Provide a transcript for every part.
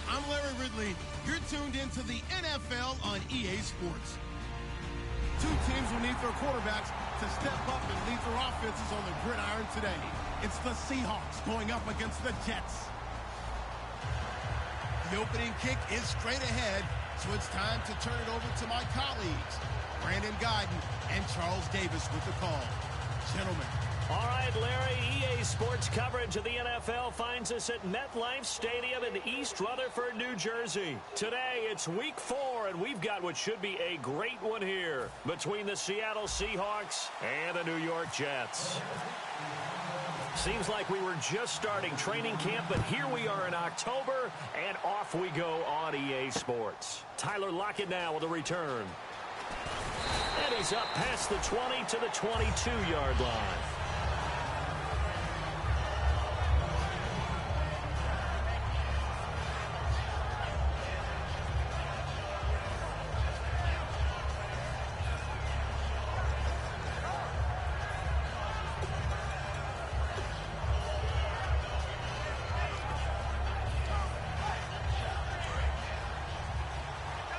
I'm Larry Ridley. You're tuned into the NFL on EA Sports. Two teams will need their quarterbacks to step up and lead their offenses on the gridiron today. It's the Seahawks going up against the Jets. The opening kick is straight ahead, so it's time to turn it over to my colleagues, Brandon Guyton and Charles Davis with the call. Gentlemen. All right, Larry, EA Sports coverage of the NFL finds us at MetLife Stadium in East Rutherford, New Jersey. Today, it's Week 4, and we've got what should be a great one here between the Seattle Seahawks and the New York Jets. Seems like we were just starting training camp, but here we are in October, and off we go on EA Sports. Tyler Lockett now with a return. And he's up past the 20 to the 22-yard line.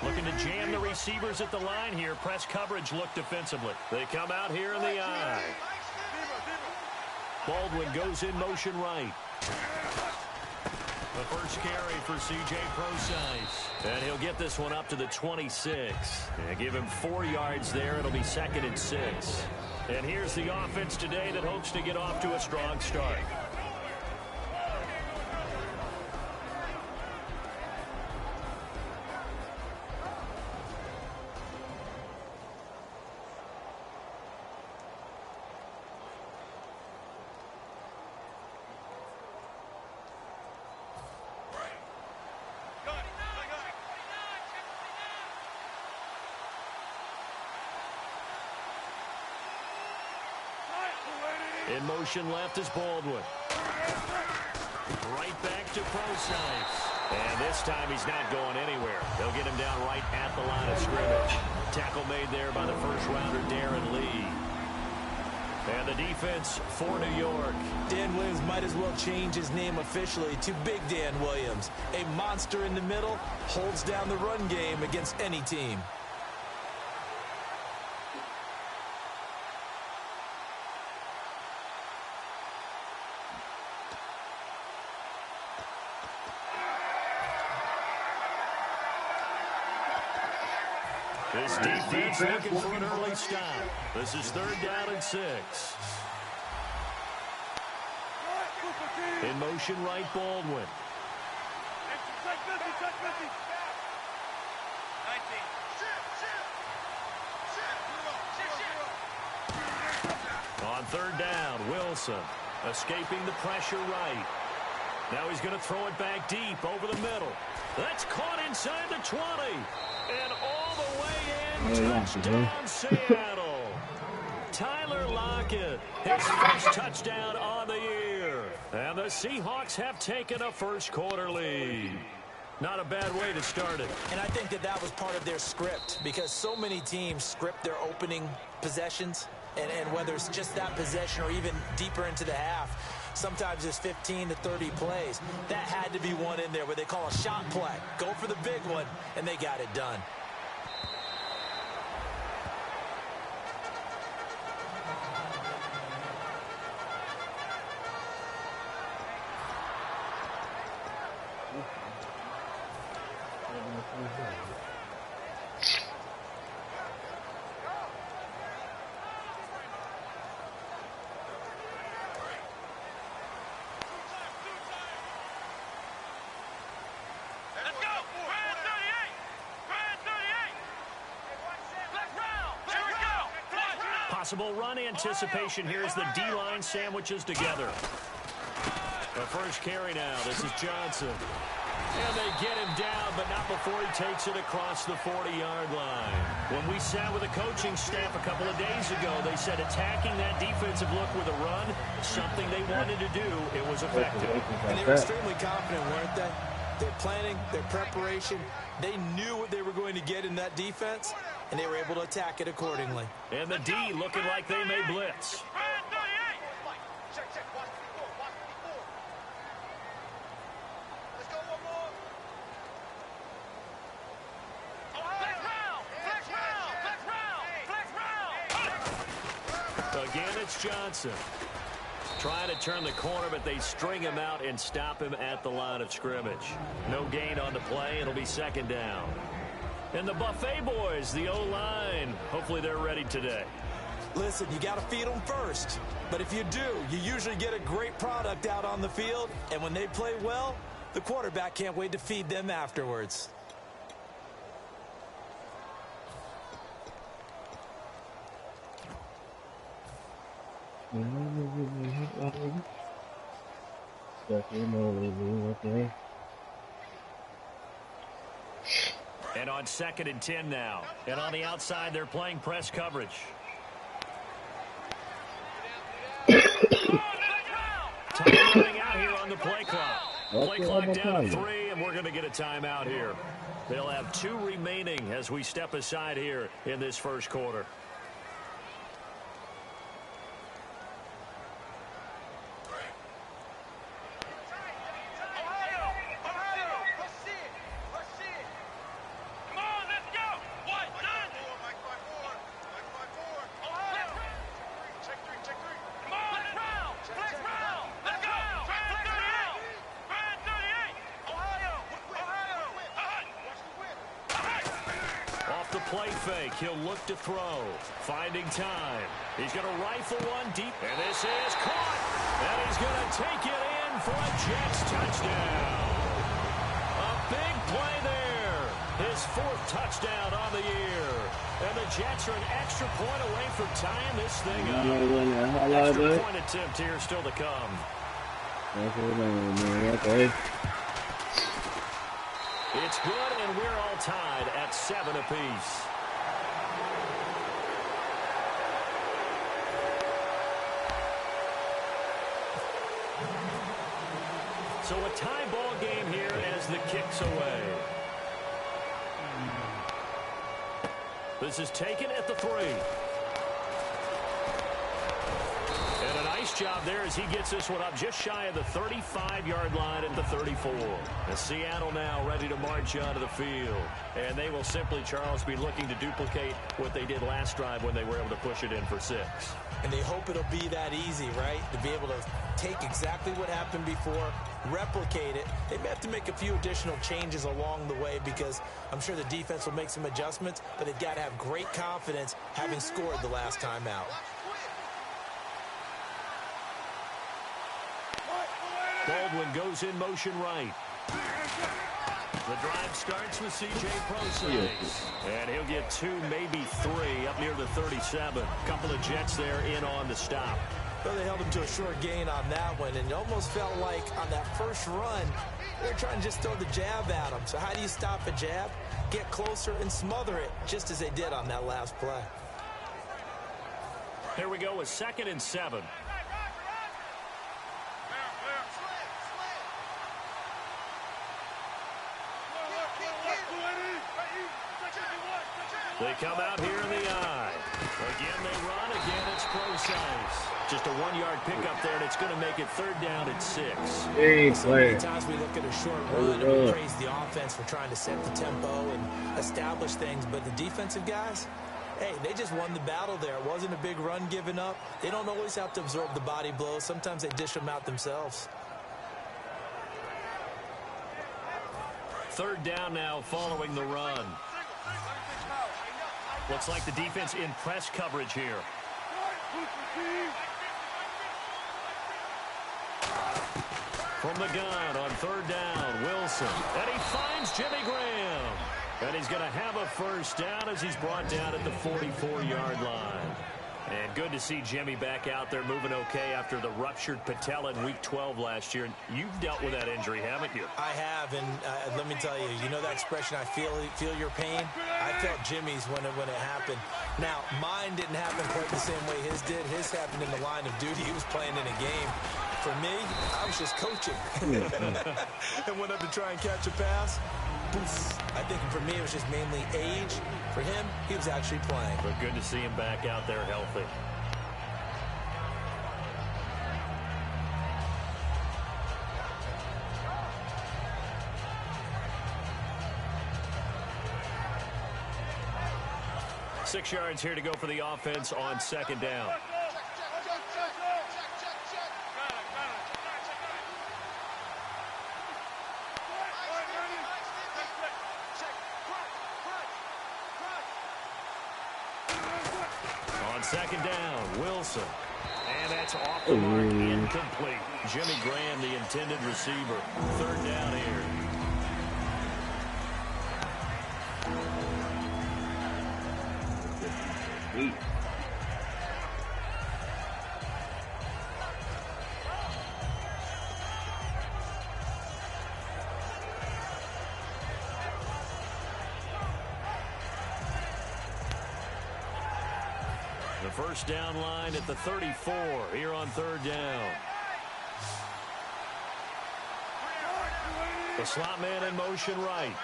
Looking to jam the receivers at the line here. Press coverage look defensively. They come out here in the eye. Baldwin goes in motion right. The first carry for C.J. Prosise. And he'll get this one up to the 26. And give him 4 yards there. It'll be 2nd and 6. And here's the offense today that hopes to get off to a strong start. In motion left is Baldwin. Right back to Prosise. And this time he's not going anywhere. They'll get him down right at the line of scrimmage. Tackle made there by the first-rounder, Darren Lee. And the defense for New York. Dan Williams might as well change his name officially to Big Dan Williams. A monster in the middle, holds down the run game against any team. This defense looking for an early stop. This is 3rd down and 6. In motion right, Baldwin. On 3rd down, Wilson escaping the pressure right. Now he's going to throw it back deep over the middle. That's caught inside the 20. And all the way in, touchdown Seattle. Tyler Lockett, his first touchdown on the year. And the Seahawks have taken a first-quarter lead. Not a bad way to start it. And I think that was part of their script, because so many teams script their opening possessions, and whether it's just that possession or even deeper into the half, sometimes it's 15 to 30 plays. That had to be one in there where they call a shot play. Go for the big one, and they got it done. Possible run anticipation here as the D-line sandwiches together. The first carry now. This is Johnson. And they get him down, but not before he takes it across the 40-yard line. When we sat with the coaching staff a couple of days ago, they said attacking that defensive look with a run, something they wanted to do, it was effective. And they were extremely confident, weren't they? Their planning, their preparation, they knew what they were going to get in that defense, and they were able to attack it accordingly. And the D looking like they may blitz. Again, it's Johnson. Trying to turn the corner, but they string him out and stop him at the line of scrimmage. No gain on the play. It'll be second down. And the Buffet boys, the O-line, hopefully they're ready today. Listen, you got to feed them first. But if you do, you usually get a great product out on the field. And when they play well, the quarterback can't wait to feed them afterwards. And on 2nd and 10 now. And on the outside, they're playing press coverage. Time running out here on the play clock. Play clock down to 3, and we're going to get a timeout here. They'll have 2 remaining as we step aside here in this first quarter. Play fake. He'll look to throw. Finding time. He's going to rifle one deep. And this is caught. And he's going to take it in for a Jets touchdown. A big play there. His 4th touchdown on the year. And the Jets are an extra point away from tying this thing up. Extra point attempt here still to come. It's good, and we're all tied at 7 apiece. So a tie ball game here as the kick's away. This is taken at the 3. And a nice job there as he gets this one up just shy of the 35-yard line at the 34. And Seattle now ready to march onto the field. And they will simply, Charles, be looking to duplicate what they did last drive when they were able to push it in for 6. And they hope it'll be that easy, right? To be able to take exactly what happened before, replicate it. They may have to make a few additional changes along the way because I'm sure the defense will make some adjustments, but they've got to have great confidence having scored the last time out. Baldwin goes in motion right. The drive starts with C.J. Prosise. And he'll get 2, maybe 3 up near the 37. Couple of Jets there in on the stop. Well, they held him to a short gain on that one, and it almost felt like on that first run, they were trying to just throw the jab at him. So how do you stop a jab? Get closer and smother it, just as they did on that last play. Here we go with 2nd and 7. They come out here in the eye. Again, they run. Again, it's Prosise. Just a 1-yard pickup there, and it's going to make it 3rd down at 6. So many times we look at a short run and we praise the offense for trying to set the tempo and establish things, but the defensive guys, hey, they just won the battle there. It wasn't a big run given up. They don't always have to absorb the body blows. Sometimes they dish them out themselves. 3rd down now following the run. Looks like the defense in press coverage here. From the gun on 3rd down, Wilson. And he finds Jimmy Graham. And he's going to have a 1st down as he's brought down at the 44-yard line. And good to see Jimmy back out there moving okay after the ruptured patella in Week 12 last year. You've dealt with that injury, haven't you? I have, and let me tell you, you know that expression, I feel your pain? I felt Jimmy's when it happened. Now, mine didn't happen quite the same way his did. His happened in the line of duty. He was playing in a game. For me, I was just coaching. And went up to try and catch a pass. Poof. I think for me, it was just mainly age. For him, he was actually playing. But good to see him back out there healthy. 6 yards here to go for the offense on second down. On second down, Wilson. And that's off the mark, incomplete. Jimmy Graham, the intended receiver. Third down here. The first down line at the 34 here on third down. The slot man in motion right.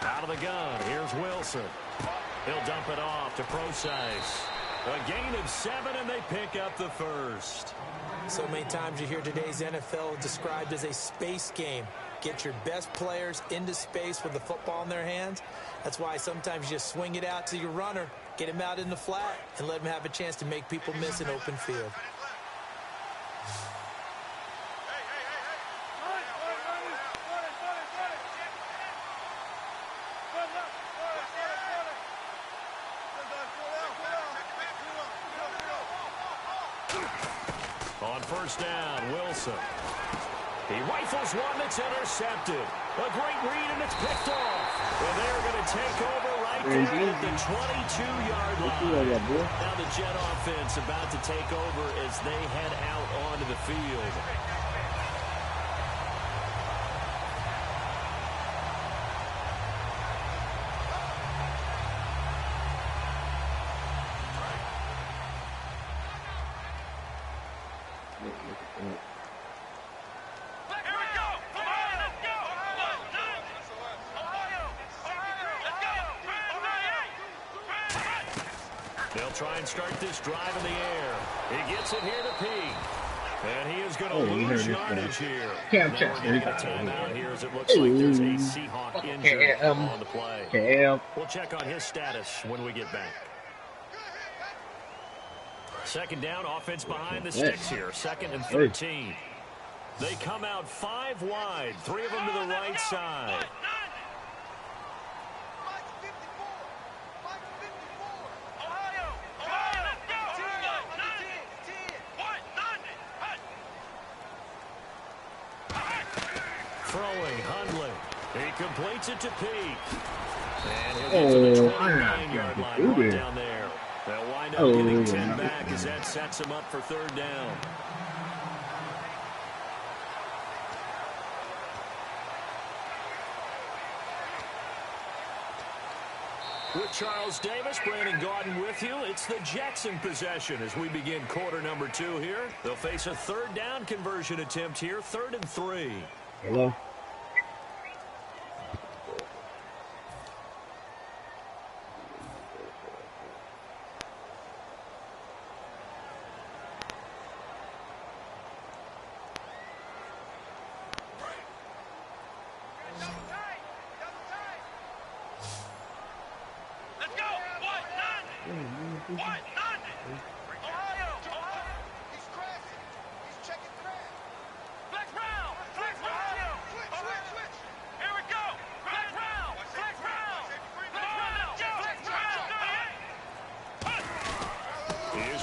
Out of the gun, here's Wilson. He'll dump it off to Procise. A gain of 7, and they pick up the first. So many times you hear today's NFL described as a space game. Get your best players into space with the football in their hands. That's why sometimes you just swing it out to your runner, get him out in the flat, and let him have a chance to make people miss an open field. On first down, Wilson. He rifles one that's intercepted. A great read, and it's picked off. And they're going to take over right there at the 22-yard line. Now the Jet offense about to take over as they head out onto the field. They'll try and start this drive in the air. He gets it here to Peak. And he is going to lose yardage here. Now we're getting a timeout here as it looks like there's a Seahawk injury on the play. We'll check on his status when we get back. Second down, offense behind the sticks here. 2nd and 13. They come out 5 wide, 3 of them to the right side. Throwing, Hundley. He completes it to Peak. And he'll get to the 29-yard line right down there. They'll wind up getting 10 back as that sets him up for third down. With Charles Davis, Brandon Gaudin with you. It's the Jets in possession as we begin quarter number 2 here. They'll face a third down conversion attempt here, 3rd and 3. Hello.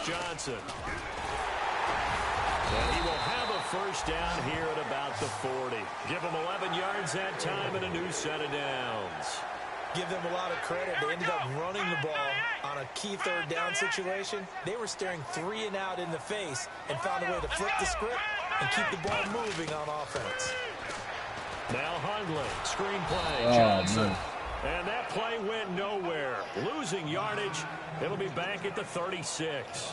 Johnson. And he will have a first down here at about the 40. Give him 11 yards that time and a new set of downs. Give them a lot of credit. They ended up running the ball on a key third down situation. They were staring 3 and out in the face and found a way to flip the script and keep the ball moving on offense. Now Hundley, screen play, Johnson. And that play went nowhere. Losing yardage. It'll be back at the 36.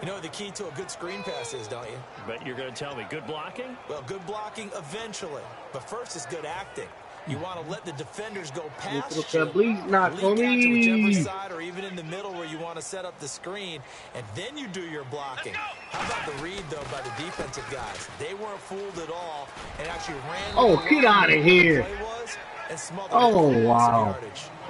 You know what the key to a good screen pass is, don't you? Bet you're going to tell me good blocking? Well, good blocking eventually. But first is good acting. You want to let the defenders go past you, please not for leak out to whichever me. side or even in the middle where you want to set up the screen, and then you do your blocking. How about the read, though, by the defensive guys? They weren't fooled at all and actually ran. Oh, get out of here. Oh, wow.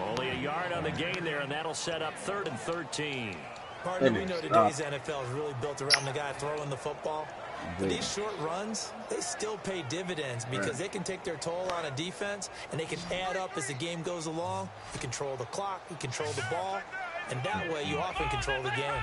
Only a yard on the gain there, and that'll set up 3rd and 13. Partner, we know today's NFL is really built around the guy throwing the football. But these short runs, they still pay dividends because they can take their toll on a defense, and they can add up as the game goes along. You control the clock, you control the ball, and that way you often control the game.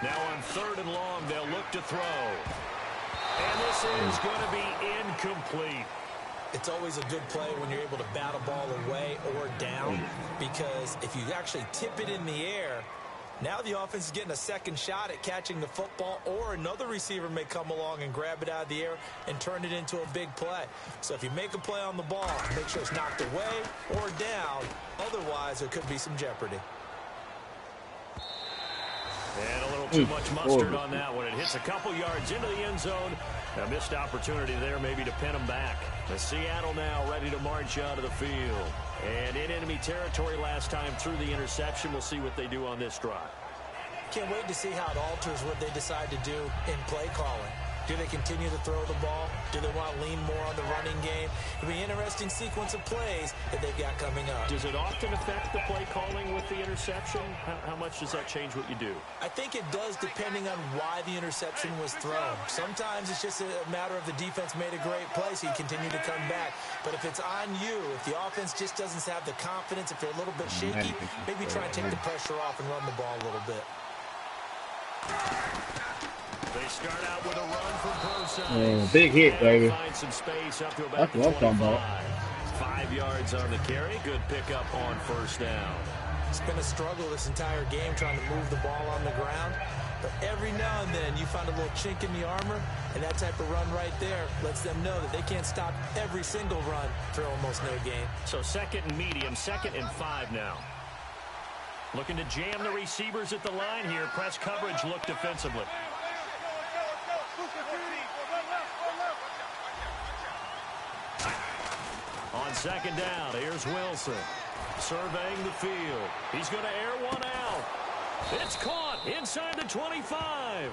Now on 3rd and long, they'll look to throw. And this is going to be incomplete. It's always a good play when you're able to bat a ball away or down, because if you actually tip it in the air, now the offense is getting a second shot at catching the football, or another receiver may come along and grab it out of the air and turn it into a big play. So if you make a play on the ball, make sure it's knocked away or down. Otherwise, there could be some jeopardy. And a little too much mustard on that one. It hits a couple yards into the end zone. A missed opportunity there maybe to pin them back. The Seattle now ready to march out of the field. And in enemy territory last time through the interception. We'll see what they do on this drive. Can't wait to see how it alters what they decide to do in play calling. Do they continue to throw the ball? Do they want to lean more on the running game? It'll be an interesting sequence of plays that they've got coming up. Does it often affect the play calling with the interception? How much does that change what you do? I think it does, depending on why the interception was thrown. Sometimes it's just a matter of the defense made a great play, so you continue to come back. But if it's on you, if the offense just doesn't have the confidence, if they're a little bit shaky, maybe try and take the pressure off and run the ball a little bit. They start out with a run from Prosa. Oh, big hit, baby. Find some space up to about That's what I'm talking about. 5 yards on the carry. Good pickup on 1st down. It's been a struggle this entire game trying to move the ball on the ground. But every now and then you find a little chink in the armor, and that type of run right there lets them know that they can't stop every single run for almost no gain. So 2nd and medium, 2nd and 5 now. Looking to jam the receivers at the line here. Press coverage look defensively. On 2nd down, here's Wilson. Surveying the field. He's going to air one out. It's caught inside the 25.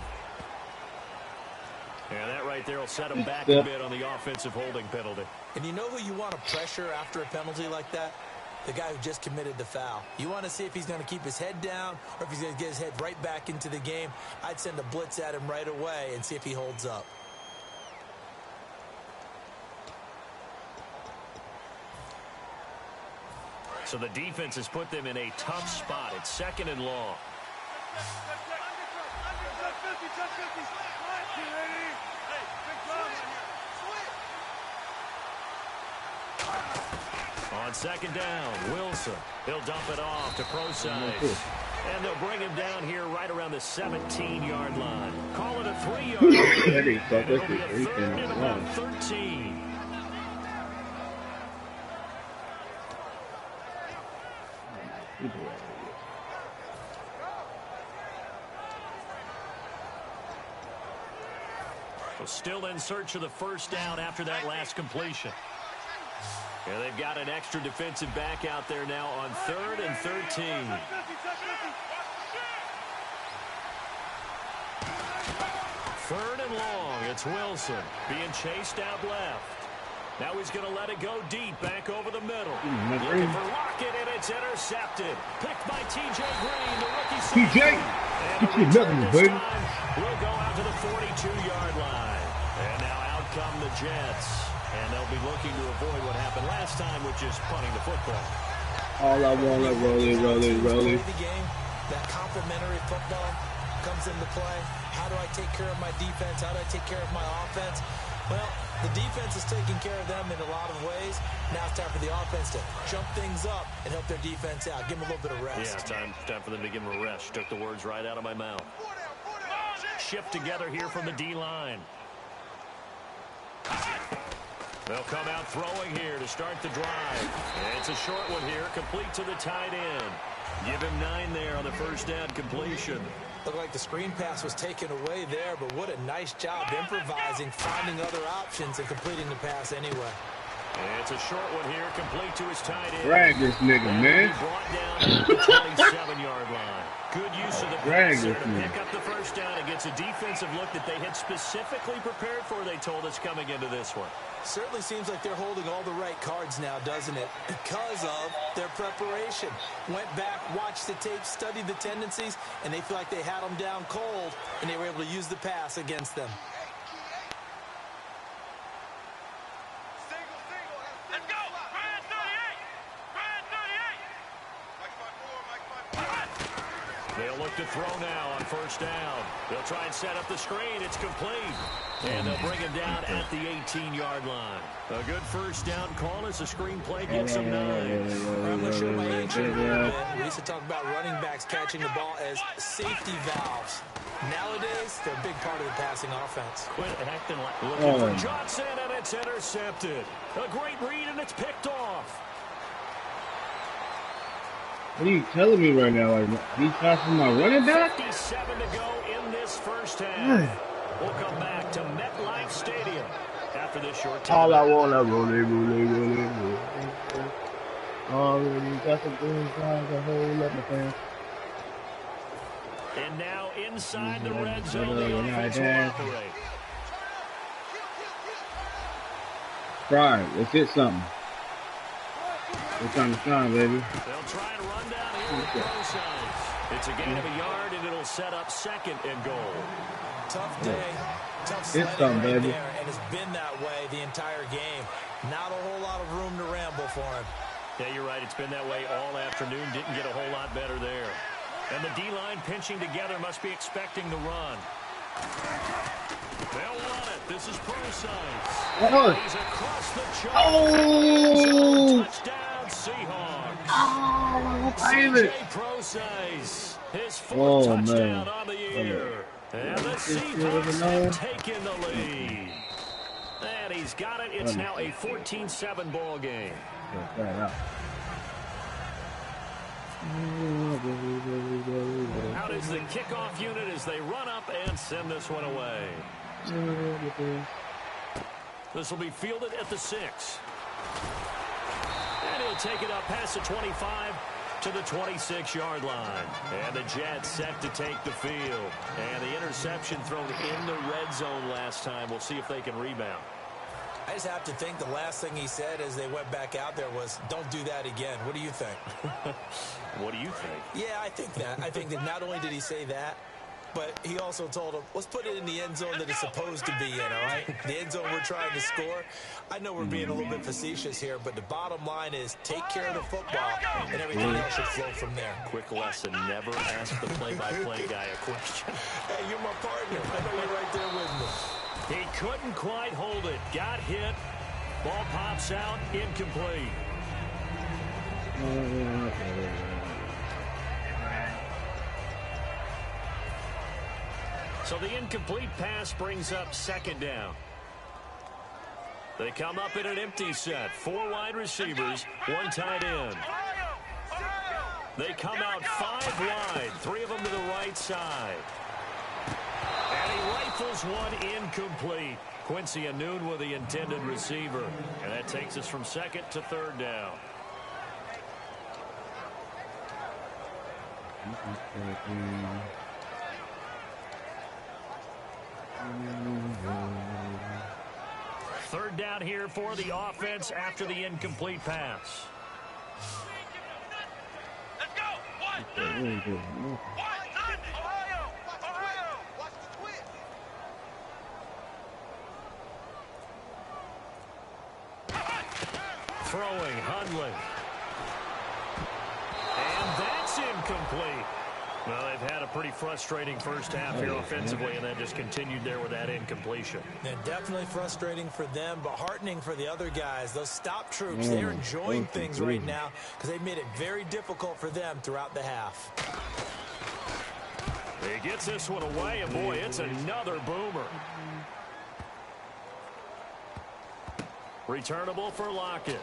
And that right there will set him back a bit on the offensive holding penalty. And you know who you want to pressure after a penalty like that? The guy who just committed the foul. You want to see if he's going to keep his head down or if he's going to get his head right back into the game. I'd send a blitz at him right away and see if he holds up. So the defense has put them in a tough spot. It's 2nd and long. On 2nd down, Wilson. He'll dump it off to Prosise. And they'll bring him down here right around the 17-yard line. Call it a 3-yard line. And it'll be a 3rd and about 13. So still in search of the 1st down after that last completion. And they've got an extra defensive back out there now on 3rd and 13. 3rd and long. It's Wilson being chased out left. Now he's going to let it go deep, back over the middle. Looking for Lockett, and it's intercepted. Picked by T.J. Green, the rookie safety. And the return this time will go out to the 42-yard line. And now out come the Jets. And they'll be looking to avoid what happened last time, which is punting the football. All I want is rolling. The game, that complementary football comes into play. How do I take care of my defense? How do I take care of my offense? Well, the defense is taking care of them in a lot of ways. Now it's time for the offense to jump things up and help their defense out. Give them a little bit of rest. Yeah, time for them to give them a rest. Took the words right out of my mouth. Shift together here from the D-line. They'll come out throwing here to start the drive. And it's a short one here, complete to the tight end. Give him 9 there on the first down completion. Looked like the screen pass was taken away there, but what a nice job improvising, finding other options, and completing the pass anyway. And it's a short one here, complete to his tight end. Drag this nigga, man. Brought down at the 27-yard line. Good use of the pass there to pick up the first down and gets a defensive look that they had specifically prepared for, they told us, coming into this one. Certainly seems like they're holding all the right cards now, doesn't it? Because of their preparation. Went back, watched the tape, studied the tendencies, and they feel like they had them down cold, and they were able to use the pass against them. Let's go! Brand 38! Brand 38! They'll look to throw now on first down. They'll try and set up the screen. It's complete. And they'll bring him down at the 18-yard line. A good first down call as the screen play gets them 9. I'm going to show my age here a little bit. We used to talk about running backs catching the ball as safety valves. Nowadays, they're a big part of the passing offense. Quit acting like looking for Johnson, and it's intercepted. A great read, and it's picked off. What are you telling me right now? Like, he's passing my running back? 57 to go in this first half. We'll come back to MetLife Stadium after this short time. All I want to roll. Already got some good times, a whole lot of fans. And now inside the red zone, the offense will operate. Right, let's hit something. It's on the sign, baby. They'll try and run down here with Prosigns. It's a gain of a yard, and it'll set up second and goal. Tough day, tough sledding right baby. there, and it's been that way the entire game. Not a whole lot of room to ramble for him. Yeah, you're right. It's been that way all afternoon. Didn't get a whole lot better there. And the D-line pinching together must be expecting the run. They'll run it. This is Prosigns. He's across the chart. Oh! Touchdown, Seahawks. Oh, David. Prosigns, his fourth touchdown on the year. And the Seahawks have taken the lead. And he's got it. It's now a 14-7 ball game. Out is the kickoff unit as they run up and send this one away. This will be fielded at the 6. And he'll take it up past the 25 to the 26-yard line. And the Jets set to take the field. And the interception thrown in the red zone last time. We'll see if they can rebound. I just have to think the last thing he said as they went back out there was, don't do that again. What do you think? What do you think? Yeah, I think that. I think that not only did he say that, but he also told him, let's put it in the end zone that it's supposed to be in, all right? The end zone we're trying to score. I know we're being a little bit facetious here, but the bottom line is take care of the football, and everything else should flow from there. Quick lesson, never ask the play-by-play guy a question. Hey, you're my partner. I know you're right there with me. He couldn't quite hold it. Got hit. Ball pops out. Incomplete. So the incomplete pass brings up second down. They come up in an empty set. 4 wide receivers, 1 tight end. They come out 5 wide, 3 of them to the right side. And he rifles one incomplete. Quincy Anoon with the intended receiver. And that takes us from second to third down. Third down here for the offense after the incomplete pass. Let's go! 1, 2, 1, Ohio! Ohio! Watch the twist! Throwing, Hundley. And that's incomplete. Well, they've had a pretty frustrating first half here offensively, and then just continued there with that incompletion. Yeah, definitely frustrating for them, but heartening for the other guys. Those stop troops, they're enjoying things right now because they've made it very difficult for them throughout the half. He gets this one away, and boy, it's another boomer. Returnable for Lockett.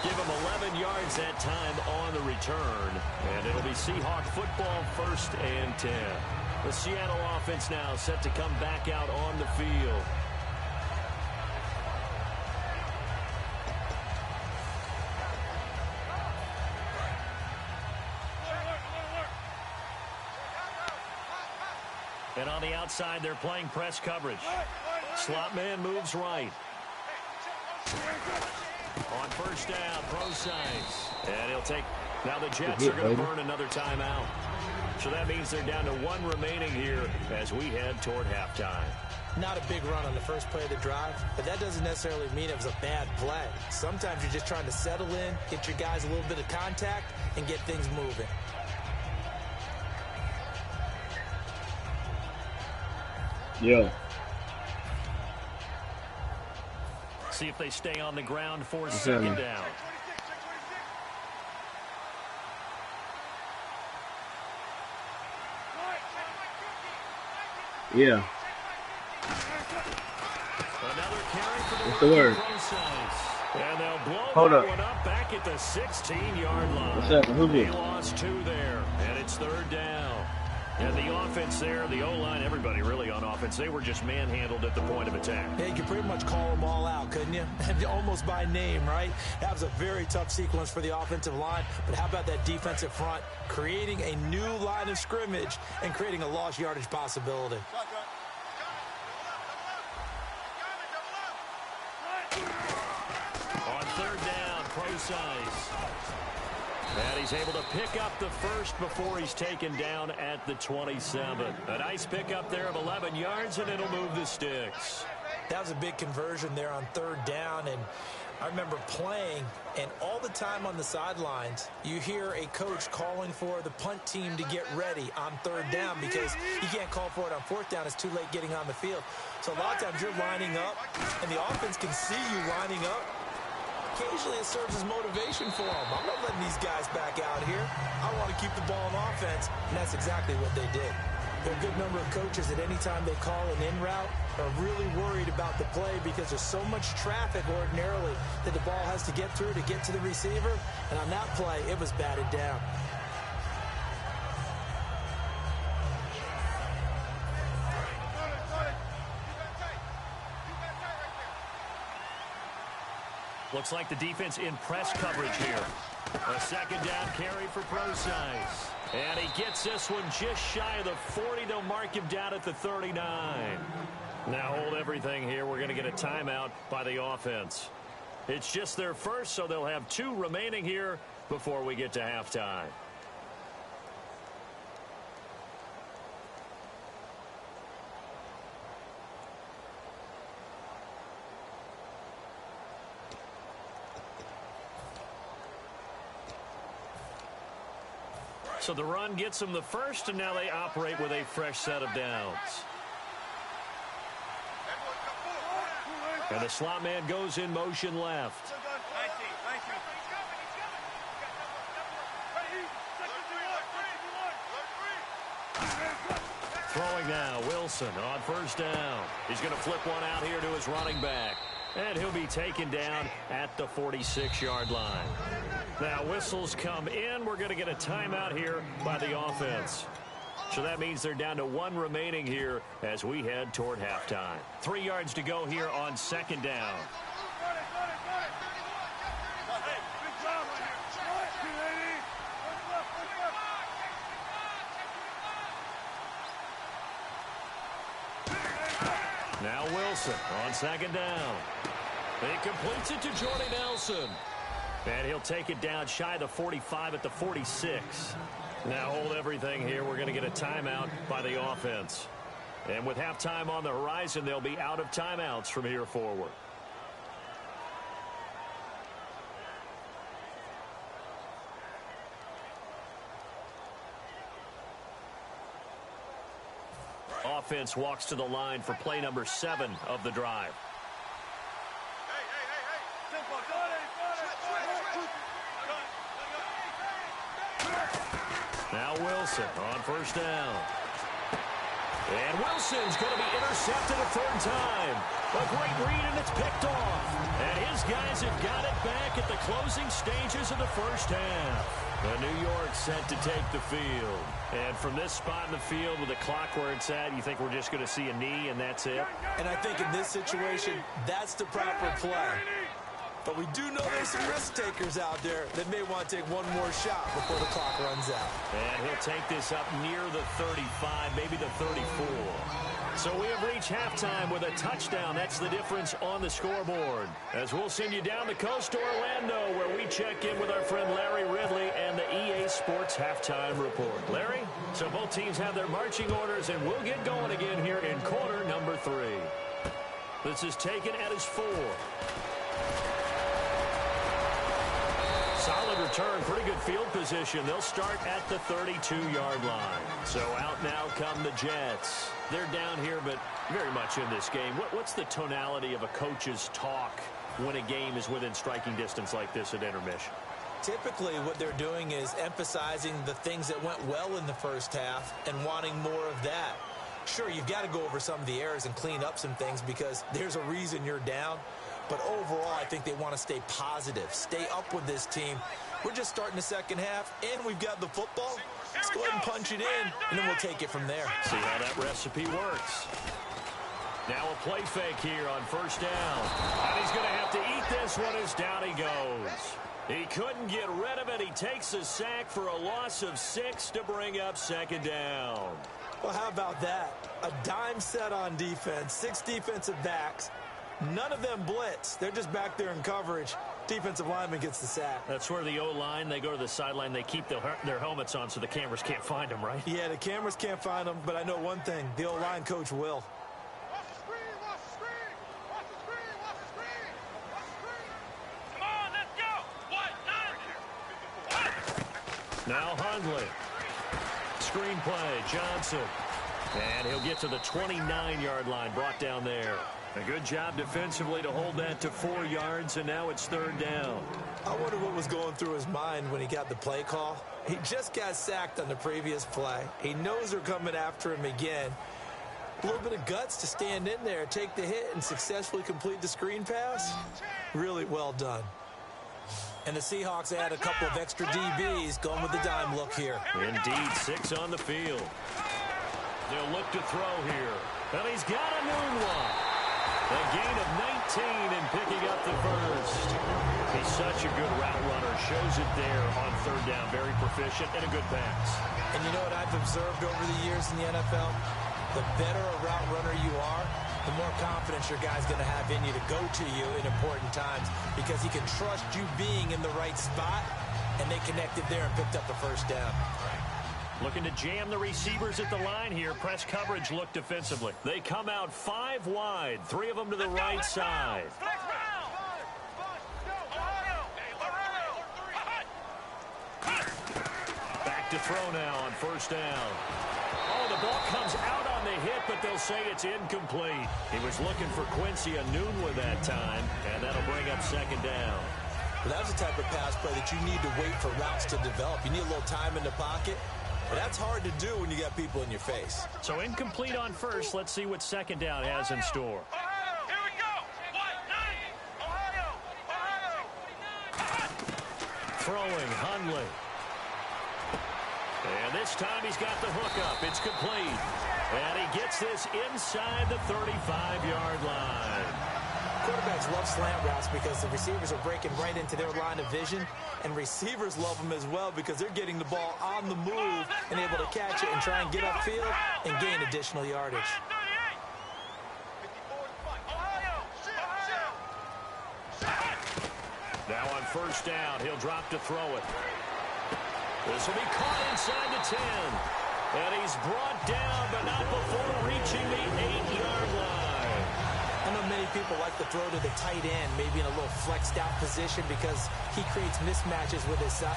Give him 11 yards that time on the return. And it'll be Seahawk football, 1st and 10. The Seattle offense now set to come back out on the field. And on the outside, they're playing press coverage. Slot man moves right. On 1st down, pro size. And he'll take... Now the Jets are going to burn another timeout. So that means they're down to 1 remaining here as we head toward halftime. Not a big run on the first play of the drive, but that doesn't necessarily mean it was a bad play. Sometimes you're just trying to settle in, get your guys a little bit of contact, and get things moving. Yeah. See if they stay on the ground for 2nd down. Yeah. Another carry for What's the word? And they'll blow Hold that up. one up back at the 16-yard line. What's up? Who's He it? lost 2 there, and it's 3rd down. And the offense there, the O-line, everybody really on offense, they were just manhandled at the point of attack. Yeah, you could pretty much call them all out, couldn't you? Almost by name, right? That was a very tough sequence for the offensive line. But how about that defensive front creating a new line of scrimmage and creating a lost yardage possibility? On 3rd down, pro size. And he's able to pick up the first before he's taken down at the 27. A nice pickup there of 11 yards, and it'll move the sticks. That was a big conversion there on 3rd down, and I remember playing, and all the time on the sidelines, you hear a coach calling for the punt team to get ready on 3rd down because you can't call for it on 4th down. It's too late getting on the field. So a lot of times you're lining up, and the offense can see you lining up. Occasionally it serves as motivation for them. I'm not letting these guys back out here. I want to keep the ball in offense, and that's exactly what they did. There are a good number of coaches at any time they call an in route are really worried about the play because there's so much traffic ordinarily that the ball has to get through to get to the receiver. And on that play, it was batted down. Looks like the defense in press coverage here. A 2nd down carry for pro size. And he gets this one just shy of the 40. They'll mark him down at the 39. Now hold everything here. We're going to get a timeout by the offense. It's just their first, so they'll have 2 remaining here before we get to halftime. So the run gets them the first, and now they operate with a fresh set of downs. And the slot man goes in motion left. Throwing now, Wilson on 1st down. He's going to flip one out here to his running back. And he'll be taken down at the 46-yard line. Now whistles come in. We're going to get a timeout here by the offense. So that means they're down to 1 remaining here as we head toward halftime. 3 yards to go here on 2nd down. Now Wilson on 2nd down. He completes it to Jordy Nelson. And he'll take it down shy of the 45 at the 46. Now hold everything here. We're going to get a timeout by the offense. And with halftime on the horizon, they'll be out of timeouts from here forward. Offense walks to the line for play number 7 of the drive. Now Wilson on 1st down. And Wilson's going to be intercepted a third time. A great read, and it's picked off. And his guys have got it back at the closing stages of the first half. The New York set to take the field. And from this spot in the field with the clock where it's at, you think we're just going to see a knee and that's it? And I think in this situation, that's the proper play. But we do know there's some risk takers out there that may want to take one more shot before the clock runs out. And he'll take this up near the 35, maybe the 34. So we have reached halftime with a touchdown. That's the difference on the scoreboard. As we'll send you down the coast to Orlando, where we check in with our friend Larry Ridley and the EA Sports Halftime Report. Larry, so both teams have their marching orders, and we'll get going again here in quarter number 3. This is taken at his 4. Solid return, pretty good field position. They'll start at the 32-yard line. So out now come the Jets. They're down here, but very much in this game. What's the tonality of a coach's talk when a game is within striking distance like this at intermission? Typically, what they're doing is emphasizing the things that went well in the first half and wanting more of that. Sure, you've got to go over some of the errors and clean up some things because there's a reason you're down. But overall, I think they want to stay positive, stay up with this team. We're just starting the second half, and we've got the football. Let's go ahead and punch it in, and then we'll take it from there. See how that recipe works. Now a play fake here on first down. And he's going to have to eat this one as down he goes. He couldn't get rid of it. He takes a sack for a loss of 6 to bring up second down. Well, how about that? A dime set on defense, 6 defensive backs. None of them blitz. They're just back there in coverage. Defensive lineman gets the sack. That's where the O-line, they go to the sideline, they keep their helmets on so the cameras can't find them, right? Yeah, the cameras can't find them, but I know one thing. The O-line coach will. Watch the screen, watch the screen. Watch the screen, watch the screen. Watch the screen. Come on, let's go. What? Now Hundley. Screenplay, Johnson. And he'll get to the 29-yard line, brought down there. A good job defensively to hold that to 4 yards, and now it's third down. I wonder what was going through his mind when he got the play call. He just got sacked on the previous play. He knows they're coming after him again. A little bit of guts to stand in there, take the hit, and successfully complete the screen pass. Really well done. And the Seahawks add a couple of extra DBs going with the dime look here. Indeed, 6 on the field. They'll look to throw here. And he's got a new one. A gain of 19 and picking up the first. He's such a good route runner. Shows it there on third down. Very proficient and a good pass. And you know what I've observed over the years in the NFL? The better a route runner you are, the more confidence your guy's going to have in you to go to you in important times because he can trust you being in the right spot, and they connected there and picked up the first down. Looking to jam the receivers at the line here. Press coverage look defensively. They come out 5 wide, 3 of them to the right side. Back to throw now on first down. Oh, the ball comes out on the hit, but they'll say it's incomplete. He was looking for Quincy Enunwa that time, and that'll bring up second down. Well, that was the type of pass play that you need to wait for routes to develop. You need a little time in the pocket. But that's hard to do when you got people in your face. So incomplete on first. Let's see what second down has in store. Ohio, here we go. What? Ohio, Ohio. Throwing Hundley. And this time he's got the hookup. It's complete. And he gets this inside the 35-yard line. Quarterbacks love slant routes because the receivers are breaking right into their line of vision, and receivers love them as well because they're getting the ball on the move and able to catch it and try and get upfield and gain additional yardage. Now on first down, he'll drop to throw it. This will be caught inside the 10. And he's brought down, but not before reaching the 8-yard line. I know many people like to throw to the tight end, maybe in a little flexed out position because he creates mismatches with his